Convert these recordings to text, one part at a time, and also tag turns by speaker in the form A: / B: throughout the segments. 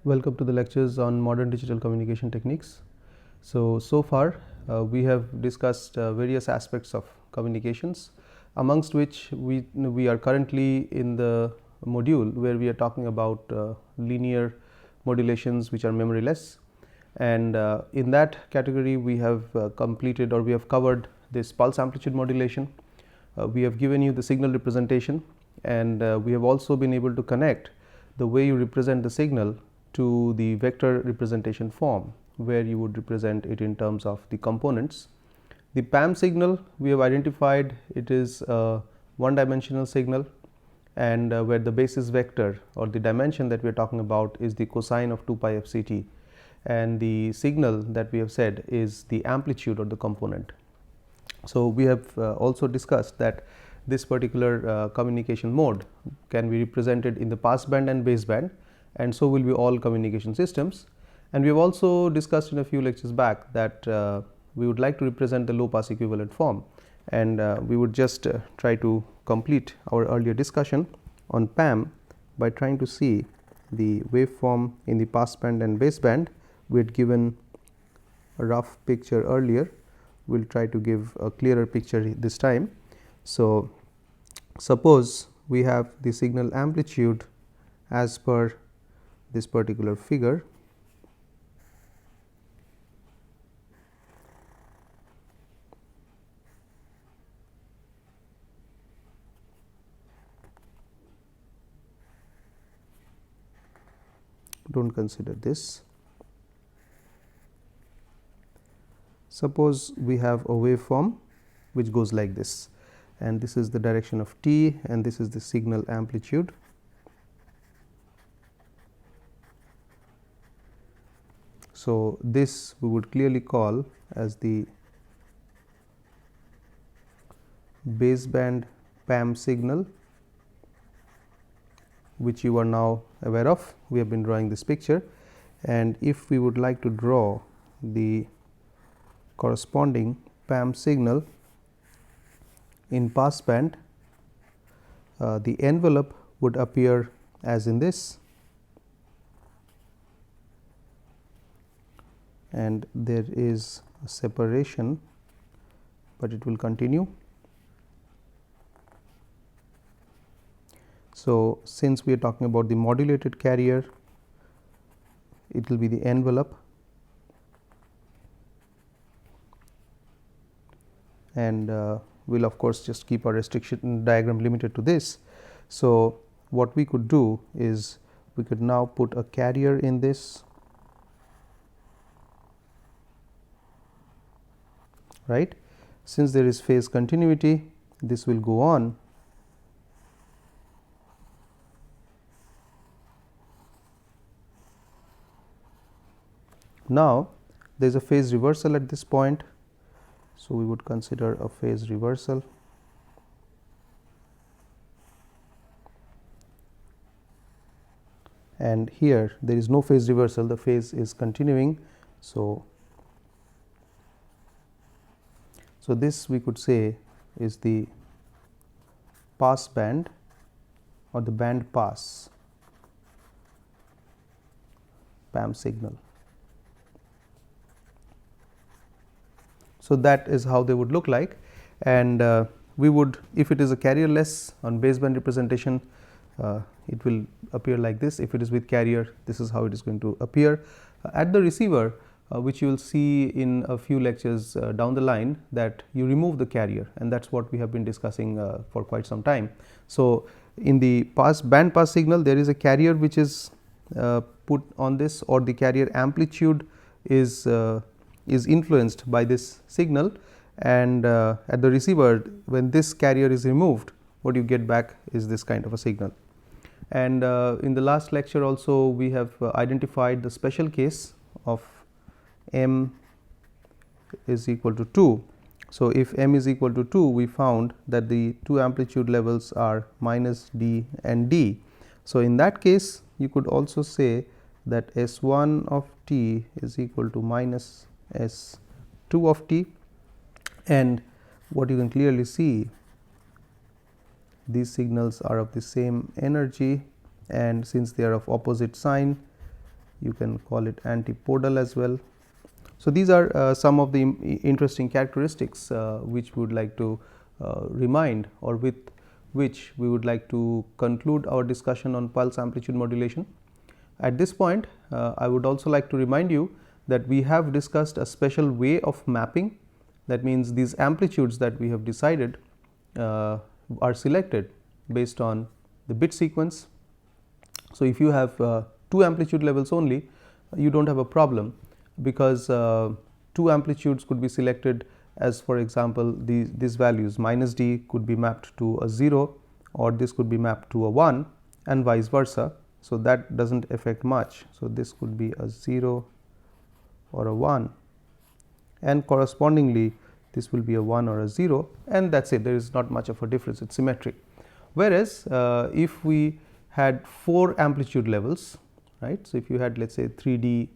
A: Welcome to the lectures on modern digital communication techniques. So far we have discussed various aspects of communications, amongst which we are currently in the module where we are talking about linear modulations which are memoryless, and in that category we have completed, or we have covered, this pulse amplitude modulation. We have given you the signal representation, and we have also been able to connect the way you represent the signal to the vector representation form, where you would represent it in terms of the components. The PAM signal, we have identified it is a one dimensional signal, and where the basis vector or the dimension that we are talking about is the cosine of 2 pi f c t, and the signal that we have said is the amplitude of the component. So we have also discussed that this particular communication mode can be represented in the passband and baseband, and so will be all communication systems. And we have also discussed in a few lectures back that we would like to represent the low pass equivalent form, and we would just try to complete our earlier discussion on PAM by trying to see the waveform in the passband and baseband. We had given a rough picture earlier. We will try to give a clearer picture this time. So, suppose we have the signal amplitude as per this particular figure. Do not consider this. Suppose we have a waveform which goes like this, and this is the direction of t, and this is the signal amplitude. So, this we would clearly call as the baseband PAM signal, which you are now aware of. We have been drawing this picture, and if we would like to draw the corresponding PAM signal in passband, the envelope would appear as in this, and there is a separation, but it will continue. So, since we are talking about the modulated carrier, it will be the envelope, and we will of course just keep our restriction diagram limited to this. So, what we could do is we could now put a carrier in this, right. Since there is phase continuity, this will go on. Now, there is a phase reversal at this point. So, we would consider a phase reversal, and here there is no phase reversal, the phase is continuing. So, this we could say is the pass band or the band pass PAM signal. So, that is how they would look like, and we would, if it is a carrierless on baseband representation, it will appear like this. If it is with carrier, this is how it is going to appear. At the receiver, which you will see in a few lectures down the line, that you remove the carrier, and that is what we have been discussing for quite some time. So, in the band pass signal, there is a carrier which is put on this, or the carrier amplitude is influenced by this signal, and at the receiver, when this carrier is removed, what you get back is this kind of a signal. And in the last lecture also, we have identified the special case of m is equal to 2. So, if m is equal to 2, we found that the two amplitude levels are minus d and d. So, in that case, you could also say that S1 of t is equal to minus S2 of t, and what you can clearly see, these signals are of the same energy, and since they are of opposite sign, you can call it antipodal as well. So, these are some of the interesting characteristics which we would like to remind, or with which we would like to conclude our discussion on pulse amplitude modulation. At this point, I would also like to remind you that we have discussed a special way of mapping. That means, these amplitudes that we have decided are selected based on the bit sequence. So, if you have 2 amplitude levels only, you do not have a problem, because 2 amplitudes could be selected as, for example, these values minus d could be mapped to a 0, or this could be mapped to a 1, and vice versa. So, that does not affect much. So, this could be a 0 or a 1, and correspondingly this will be a 1 or a 0, and that is it. There is not much of a difference, it is symmetric. Whereas, if we had 4 amplitude levels, right. So, if you had, let us say, 3D,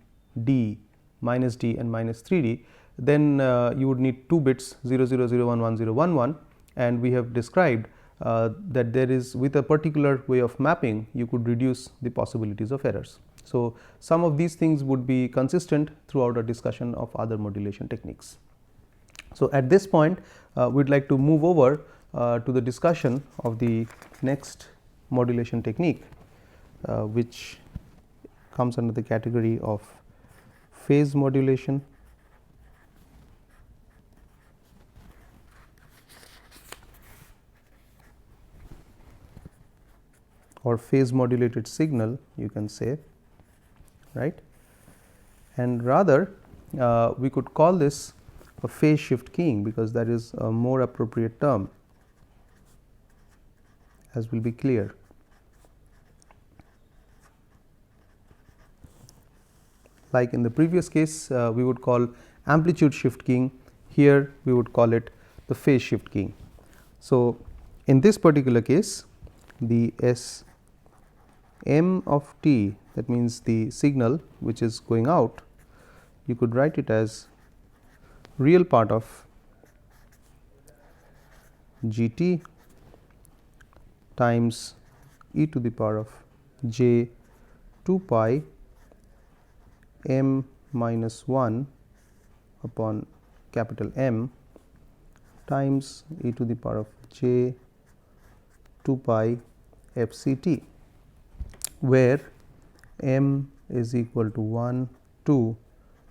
A: D, minus D and minus 3D, then you would need 2 bits 0 0 0 1 1 0 1 1, and we have described that there is, with a particular way of mapping, you could reduce the possibilities of errors. So, some of these things would be consistent throughout our discussion of other modulation techniques. So, at this point we would like to move over to the discussion of the next modulation technique, which comes under the category of phase modulation. Or phase modulated signal, you can say, right. And rather we could call this a phase shift keying, because that is a more appropriate term, as will be clear. Like in the previous case, we would call amplitude shift keying, here we would call it the phase shift keying. So, in this particular case, the S m of t, that means the signal which is going out, you could write it as real part of g t times e to the power of j 2 pi m minus 1 upon capital M times e to the power of j 2 pi f c t, where m is equal to 1, 2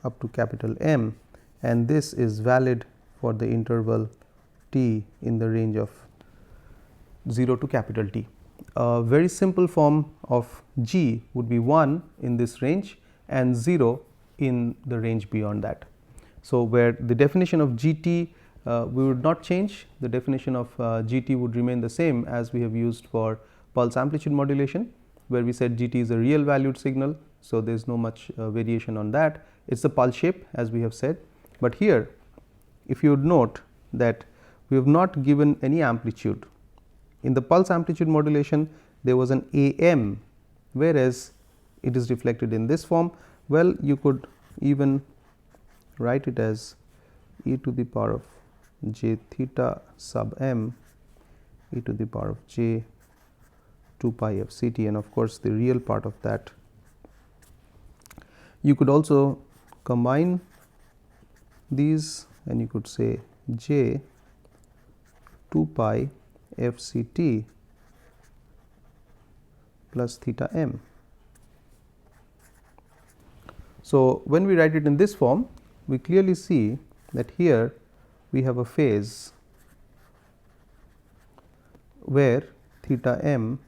A: up to capital M, and this is valid for the interval t in the range of 0 to capital T. A very simple form of g would be 1 in this range and 0 in the range beyond that. So, where the definition of g t we would not change, the definition of g t would remain the same as we have used for pulse amplitude modulation, where we said g t is a real valued signal. So, there is no much variation on that, it is the pulse shape as we have said. But here, if you would note that we have not given any amplitude. In the pulse amplitude modulation, there was an a m, whereas it is reflected in this form. Well, you could even write it as e to the power of j theta sub m e to the power of j 2 pi f c t, and of course, the real part of that. You could also combine these, and you could say j 2 pi f c t plus theta m. So, when we write it in this form, we clearly see that here we have a phase where theta m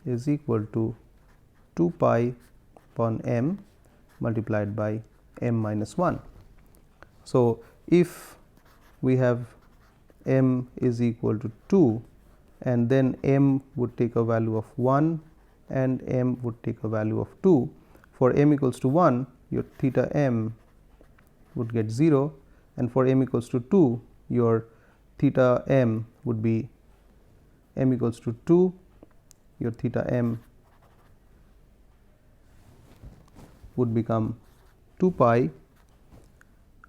A: is equal to 2 pi upon m multiplied by m minus 1. So, if we have m is equal to 2, and then m would take a value of 1 and m would take a value of 2. For m equals to 1, your theta m would get 0, and for m equals to 2, your theta m would be m equals to 2, your theta m would become 2 pi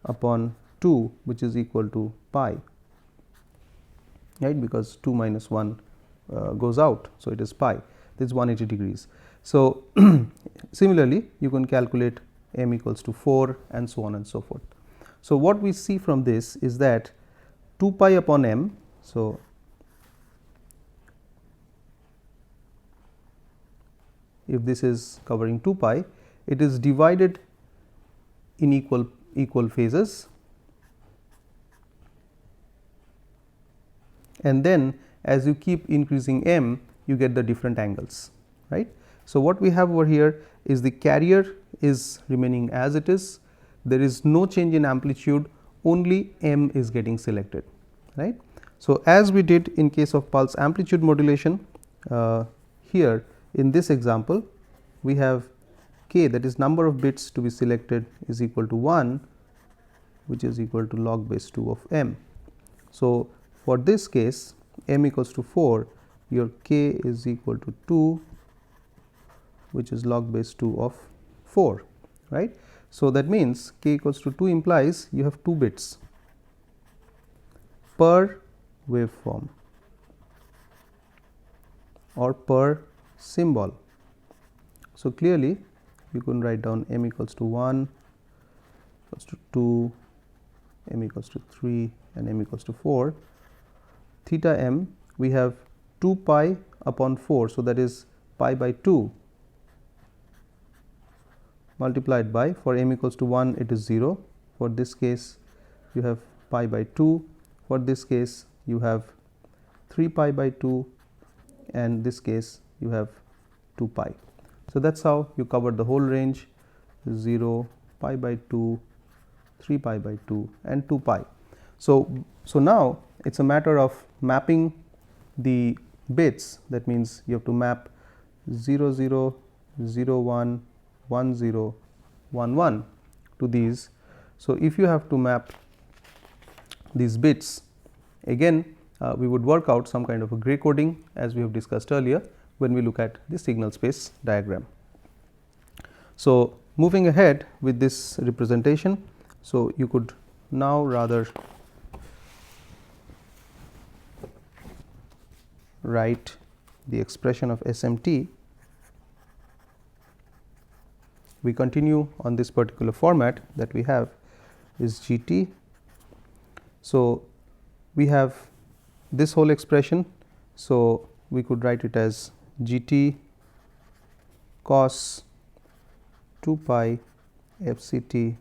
A: upon 2, which is equal to pi, right, because 2 minus 1 goes out. So, it is pi, this is 180 degrees. So, similarly you can calculate m equals to 4 and so on and so forth. So, what we see from this is that 2 pi upon m. So, if this is covering 2 pi, it is divided in equal phases, and then as you keep increasing m, you get the different angles, right. So, what we have over here is the carrier is remaining as it is, there is no change in amplitude, only m is getting selected, right. So, as we did in case of pulse amplitude modulation, here in this example we have k, that is number of bits to be selected, is equal to 1, which is equal to log base 2 of m. So, for this case m equals to 4, your k is equal to 2, which is log base 2 of 4, right. So, that means k equals to 2 implies you have 2 bits per waveform or per symbol. So, clearly you can write down m equals to 1, equals to 2, m equals to 3 and m equals to 4. Theta m, we have 2 pi upon 4. So, that is pi by 2 multiplied by, for m equals to 1 it is 0, for this case you have pi by 2, for this case you have 3 pi by 2, and this case you have 2 pi. So, that is how you cover the whole range, 0, pi by 2, 3 pi by 2 and 2 pi. So, now it is a matter of mapping the bits, that means you have to map 0 0, 0 1, 1 0, 1 1 to these. So, if you have to map these bits, again we would work out some kind of a gray coding, as we have discussed earlier when we look at the signal space diagram. So, moving ahead with this representation, so you could now rather write the expression of SMT. We continue on this particular format that we have is GT. So, we have this whole expression. So, we could write it as GT cos 2 pi FCT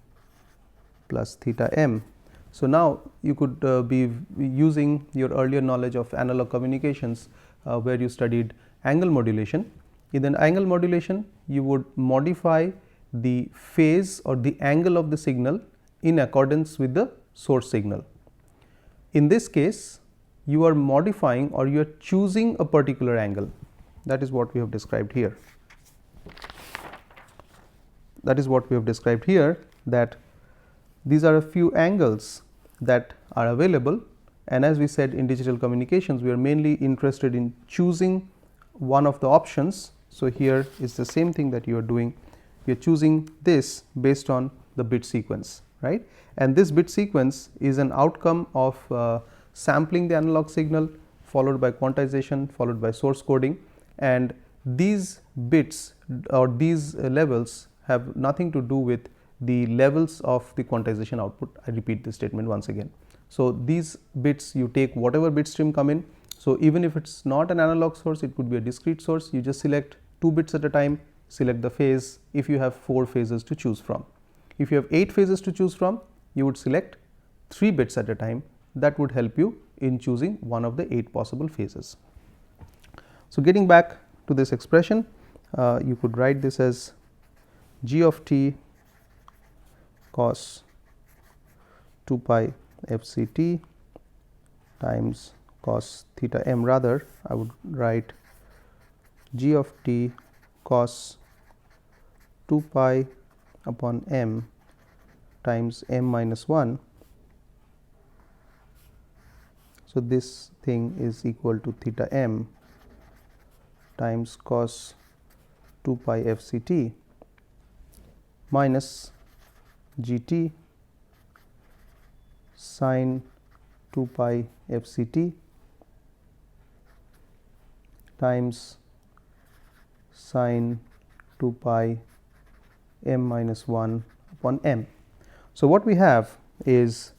A: plus theta m. So, now you could be using your earlier knowledge of analog communications, where you studied angle modulation. In the angle modulation, you would modify the phase or the angle of the signal in accordance with the source signal. In this case, you are modifying or you are choosing a particular angle. That is what we have described here. That is what we have described here, that these are a few angles that are available, and as we said in digital communications, we are mainly interested in choosing one of the options. So, here is the same thing that you are doing, you are choosing this based on the bit sequence, right, and this bit sequence is an outcome of sampling the analog signal, followed by quantization, followed by source coding, and these bits or these levels have nothing to do with the levels of the quantization output. I repeat this statement once again. So, these bits, you take whatever bit stream come in. So, even if it is not an analog source, it could be a discrete source, you just select 2 bits at a time, select the phase if you have 4 phases to choose from. If you have 8 phases to choose from, you would select 3 bits at a time. That would help you in choosing one of the 8 possible phases. So, getting back to this expression, you could write this as g of t cos 2 pi FCT times cos theta m. Rather, I would write g of t cos 2 pi upon m times m minus 1. So, this thing is equal to theta m times cos 2 pi FCT minus GT sin 2 pi FCT times sin 2 pi m minus 1 upon m. So, what we have is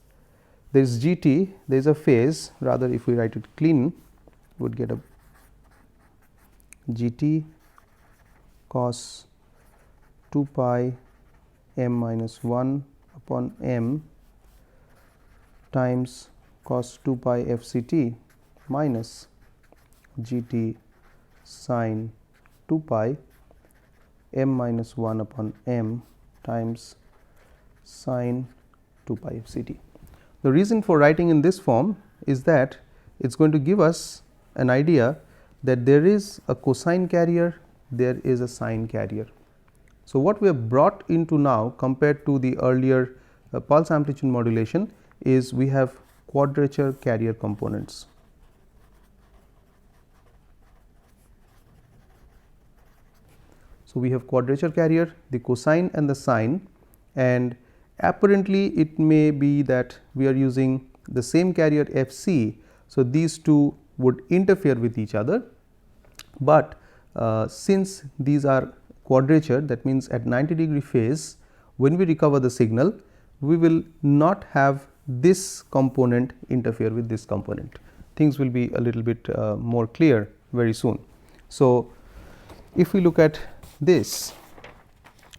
A: there is g t, there is a phase, rather if we write it clean, we would get a g t cos 2 pi m minus 1 upon m times cos 2 pi f c t minus g t sin 2 pi m minus 1 upon m times sin 2 pi f c t. The reason for writing in this form is that it is going to give us an idea that there is a cosine carrier, there is a sine carrier. So, what we have brought into now compared to the earlier pulse amplitude modulation is we have quadrature carrier components. So, we have quadrature carrier, the cosine and the sine, and apparently it may be that we are using the same carrier f c. So, these two would interfere with each other, but since these are quadrature, that means at 90-degree phase when we recover the signal, we will not have this component interfere with this component. Things will be a little bit more clear very soon. So, if we look at this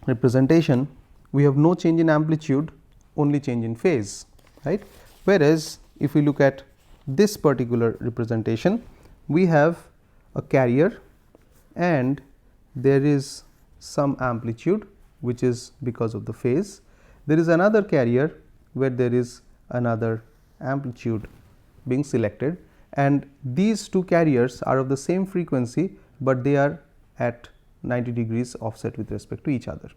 A: representation, we have no change in amplitude, only change in phase, right. Whereas, if we look at this particular representation, we have a carrier and there is some amplitude which is because of the phase. There is another carrier where there is another amplitude being selected, and these two carriers are of the same frequency, but they are at 90 degrees offset with respect to each other,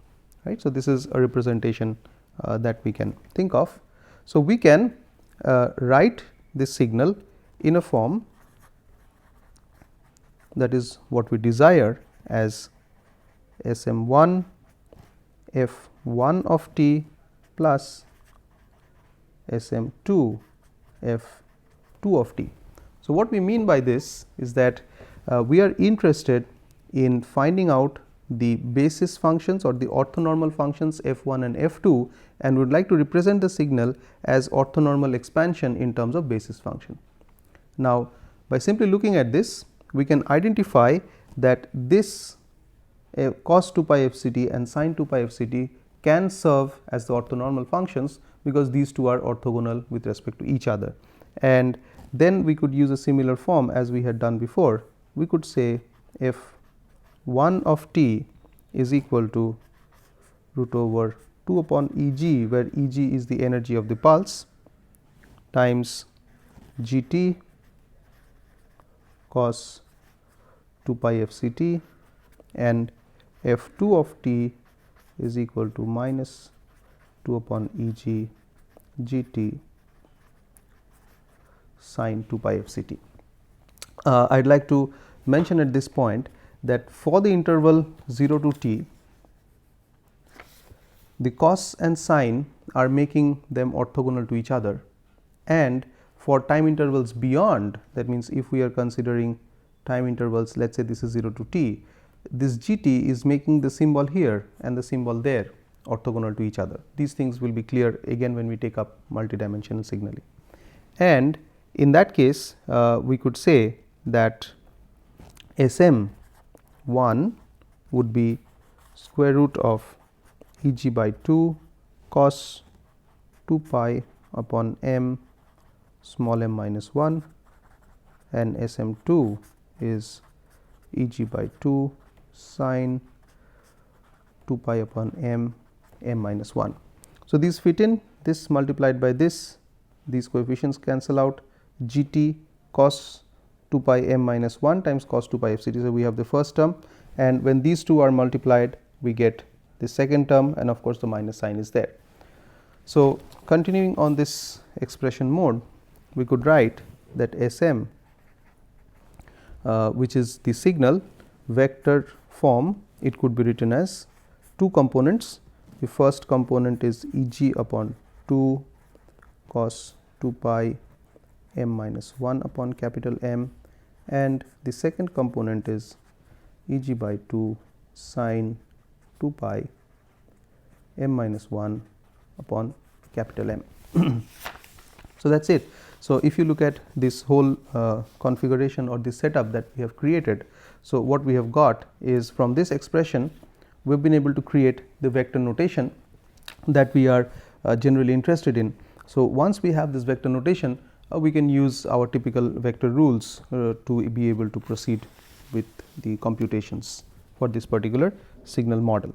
A: right. So, this is a representation that we can think of. So, we can write this signal in a form that is what we desire as S m 1 f 1 of t plus S m 2 f 2 of t. So, what we mean by this is that we are interested in finding out the basis functions or the orthonormal functions f 1 and f 2, and would like to represent the signal as orthonormal expansion in terms of basis function. Now, by simply looking at this, we can identify that this cos 2 pi f c t and sin 2 pi f c t can serve as the orthonormal functions, because these two are orthogonal with respect to each other. And then we could use a similar form as we had done before. We could say f 1 of t is equal to root over 2 upon E g, where E g is the energy of the pulse, times g t cos 2 pi f c t, and f 2 of t is equal to minus 2 upon E g g t sin 2 pi f c t. I would like to mention at this point that for the interval 0 to t, the cos and sine are making them orthogonal to each other, and for time intervals beyond, that means if we are considering time intervals, let us say this is 0 to t, this g t is making the symbol here and the symbol there orthogonal to each other. These things will be clear again when we take up multidimensional signaling. And in that case, we could say that S m 1 would be square root of E g by 2 cos 2 pi upon m small m minus 1, and S m 2 is E g by 2 sin 2 pi upon m minus 1. So, these fit in, this multiplied by this, these coefficients cancel out, g t cos 2 pi m minus 1 times cos 2 pi f c t. So, we have the first term, and when these two are multiplied, we get the second term, and of course, the minus sign is there. So, continuing on this expression mode, we could write that S m, which is the signal vector form, it could be written as two components. The first component is E g upon 2 cos 2 pi m minus 1 upon capital M, and the second component is E g by 2 sin 2 pi m minus 1 upon capital M. So, that is it. So, if you look at this whole configuration or this setup that we have created, so what we have got is from this expression we have been able to create the vector notation that we are generally interested in. So, once we have this vector notation, we can use our typical vector rules to be able to proceed with the computations for this particular signal model.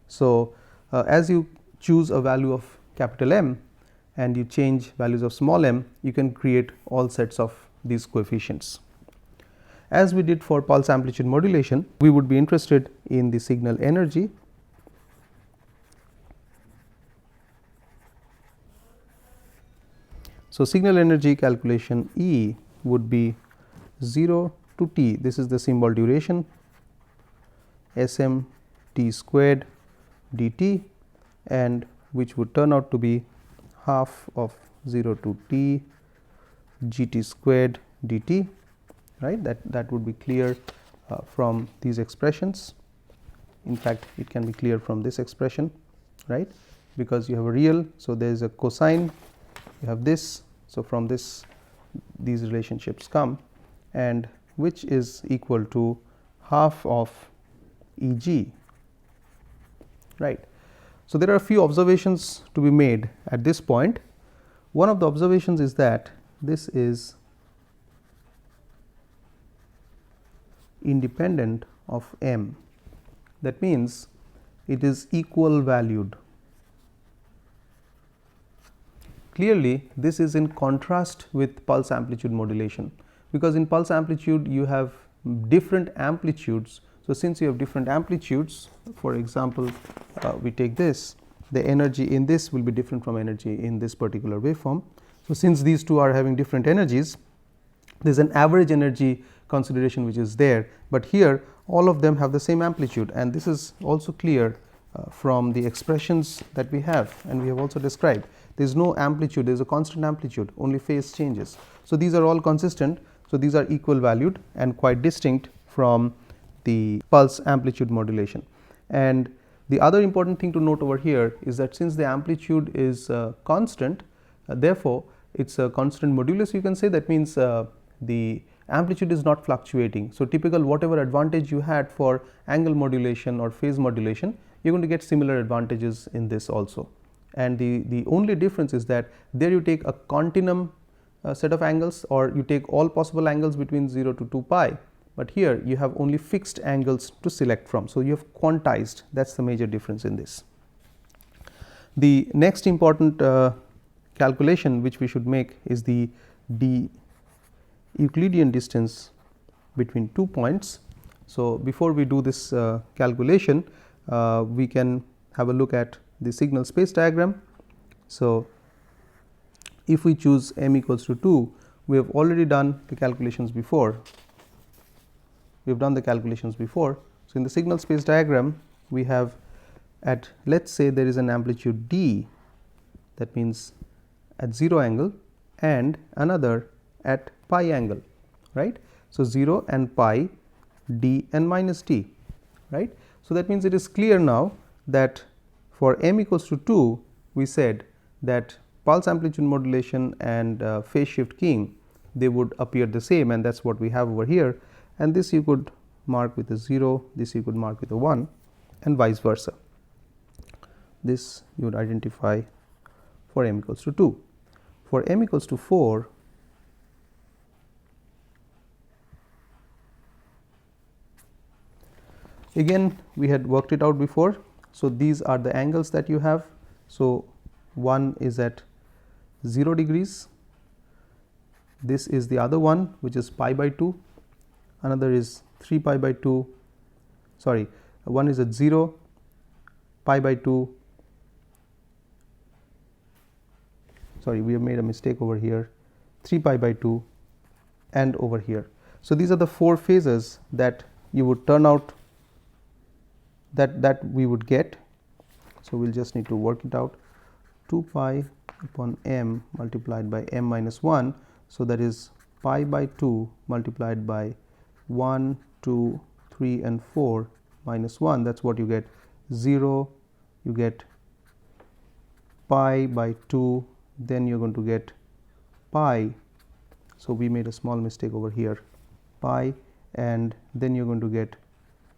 A: So, as you choose a value of capital M and you change values of small m, you can create all sets of these coefficients. As we did for pulse amplitude modulation, we would be interested in the signal energy. So, signal energy calculation E would be 0 to t, this is the symbol duration, Sm t squared dt, and which would turn out to be half of 0 to t gt squared dt, right. That would be clear from these expressions. In fact, it can be clear from this expression, right, because you have a real. So, there is a cosine, you have this. So, from this these relationships come, and which is equal to half of E g, right. So, there are a few observations to be made at this point. One of the observations is that this is independent of m, that means it is equal valued. Clearly, this is in contrast with pulse amplitude modulation, because in pulse amplitude you have different amplitudes. So, since you have different amplitudes, for example, we take this, the energy in this will be different from energy in this particular waveform. So, since these two are having different energies, there is an average energy consideration which is there, but here all of them have the same amplitude, and this is also clear from the expressions that we have, and we have also described. There is no amplitude, there is a constant amplitude, only phase changes. So, these are all consistent. So, these are equal valued and quite distinct from the pulse amplitude modulation. And the other important thing to note over here is that since the amplitude is constant, therefore, it is a constant modulus, you can say. That means the amplitude is not fluctuating. So, typical whatever advantage you had for angle modulation or phase modulation, you are going to get similar advantages in this also. And the only difference is that there you take a continuum set of angles, or you take all possible angles between 0 to 2 pi, but here you have only fixed angles to select from. So, you have quantized, that is the major difference in this. The next important calculation which we should make is the Euclidean distance between 2 points. So, before we do this calculation, we can have a look at the signal space diagram. So, if we choose m equals to 2, we have already done the calculations before. We have done the calculations before. So, in the signal space diagram, we have at, let us say there is an amplitude d, that means at 0 angle, and another at pi angle, right. So, 0 and pi, d and minus t, right. So, that means it is clear now that for m equals to 2, we said that pulse amplitude modulation and phase shift keying, they would appear the same, and that is what we have over here, and this you could mark with a 0, this you could mark with a 1, and vice versa. This you would identify for m equals to 2. For m equals to 4, again we had worked it out before. So, these are the angles that you have. So, one is at 0 degrees, this is the other one which is pi by 2, another is 3 pi by 2, sorry, one is at 0, pi by 2, sorry, we have made a mistake over here, 3 pi by 2, and over here. So, these are the 4 phases that you would turn out, that we would get. So, we will just need to work it out, 2 pi upon m multiplied by m minus 1. So, that is pi by 2 multiplied by 1, 2, 3 and 4 minus 1, that is what you get 0, you get pi by 2, then you're going to get pi. So we made a small mistake over here, pi, and then you're going to get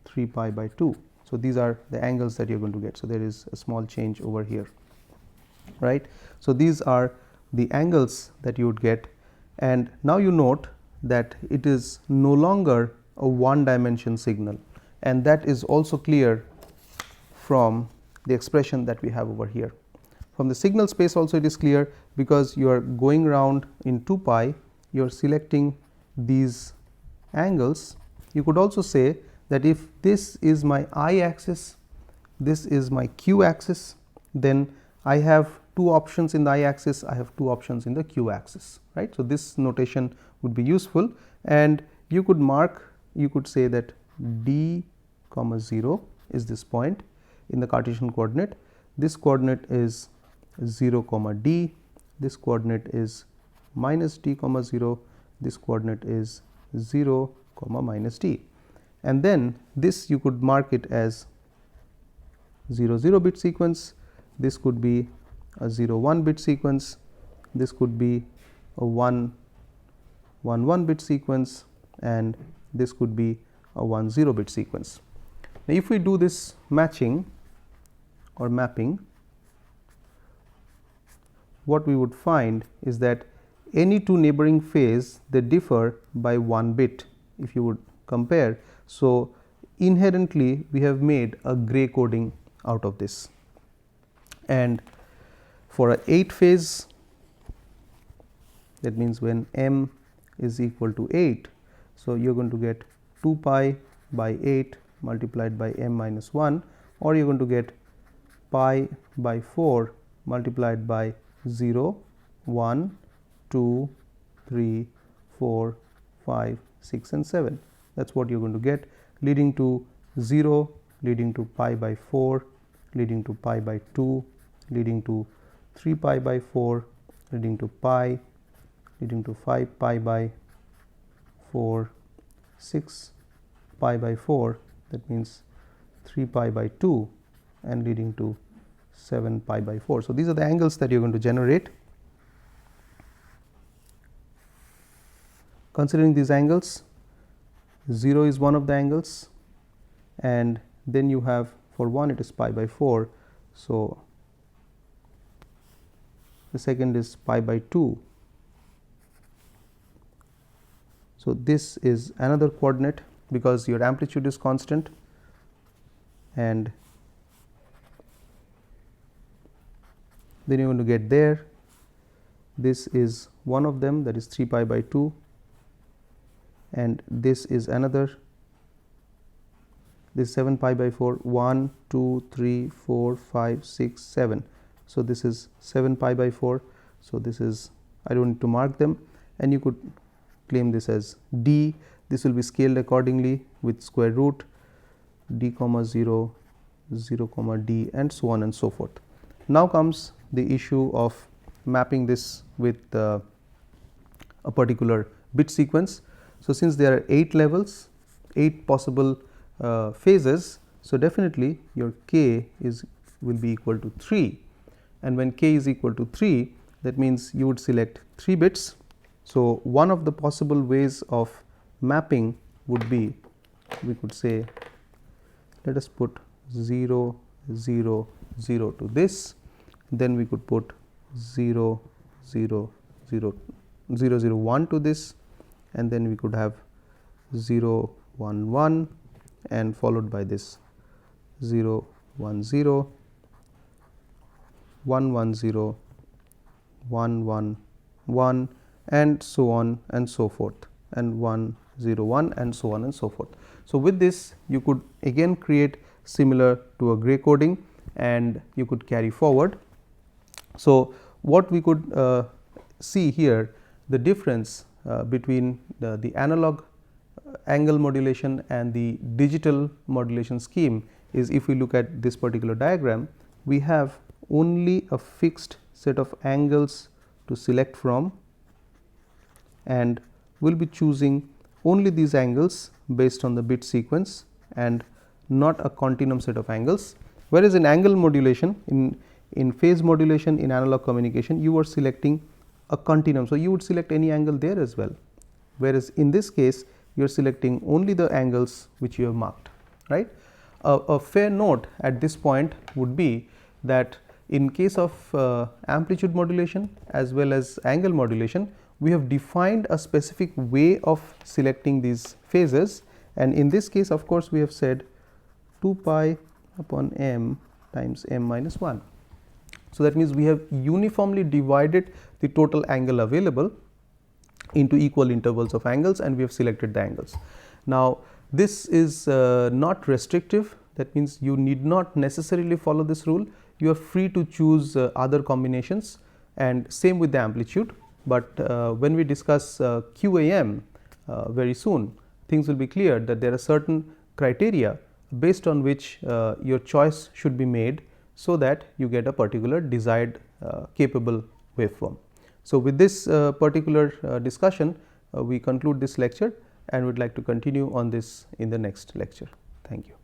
A: 3 pi by 2. So these are the angles that you're going to get. So there is a small change over here, right? So these are the angles that you would get, and now you note that it is no longer a one dimension signal, and that is also clear from the expression that we have over here. From the signal space also it is clear, because you are going round in 2 pi, you are selecting these angles. You could also say that if this is my I axis, this is my q axis, then I have two options in the I axis, I have two options in the q axis, right. So this notation would be useful, and you could mark, you could say that d comma 0 is this point in the Cartesian coordinate, this coordinate is 0 comma d, this coordinate is minus d comma 0, this coordinate is 0 comma minus d, and then this you could mark it as 0 bit sequence, this could be a 1 bit sequence, this could be a 1 bit sequence, and this could be a 0 bit sequence. Now if we do this matching or mapping, what we would find is that any two neighboring phase, they differ by 1 bit if you would compare. So inherently we have made a gray coding out of this, and for a 8 phase, that means when m is equal to 8, so you are going to get 2 pi by 8 multiplied by m minus 1, or you are going to get pi by 4 multiplied by 0, 1, 2, 3, 4, 5, 6 and 7. That is what you are going to get, leading to 0, leading to pi by 4, leading to pi by 2, leading to 3 pi by 4, leading to pi, leading to 5 pi by 4, 6 pi by 4, that means 3 pi by 2, and leading to 7 pi by 4. So these are the angles that you are going to generate. Considering these angles, 0 is one of the angles, and then you have for 1 it is pi by 4. So the second is pi by 2. So this is another coordinate, because your amplitude is constant, and then you are going to get there. This is one of them, that is 3 pi by 2, and this is another, this 7 pi by 4, 1, 2, 3, 4, 5, 6, 7. So this is 7 pi by 4. So this is, I don't need to mark them, and you could claim this as d. This will be scaled accordingly with square root d comma 0, 0 comma d, and so on and so forth. Now comes the issue of mapping this with a particular bit sequence. So since there are 8 levels, 8 possible phases, so definitely your k will be equal to 3, and when k is equal to 3, that means you would select 3 bits. So one of the possible ways of mapping would be, we could say, let us put 0, 0, 0 to this, then we could put 0, 0, 0, 0, 0, 1 to this, and then we could have 0, 1, 1, and followed by this 0, 1, 0, 1, 1, 0, 1, 1, 1, and so on and so forth, and 1, 0, 1, and so on and so forth. So with this you could again create similar to a gray coding, and you could carry forward. So what we could see here, the difference between the analog angle modulation and the digital modulation scheme is, if we look at this particular diagram, we have only a fixed set of angles to select from, and we will be choosing only these angles based on the bit sequence and not a continuum set of angles. Whereas in angle modulation, in phase modulation in analog communication, you are selecting a continuum. So, you would select any angle there as well, whereas in this case you are selecting only the angles which you have marked, right. A fair note at this point would be that in case of amplitude modulation as well as angle modulation, we have defined a specific way of selecting these phases, and in this case of course we have said 2 pi upon m times m minus 1. So, that means we have uniformly divided the total angle available into equal intervals of angles, and we have selected the angles. Now, this is not restrictive, that means you need not necessarily follow this rule, you are free to choose other combinations, and same with the amplitude, but when we discuss QAM very soon, things will be clear that there are certain criteria based on which your choice should be made, so that you get a particular desired capable waveform. So, with this particular discussion, we conclude this lecture, and would like to continue on this in the next lecture. Thank you.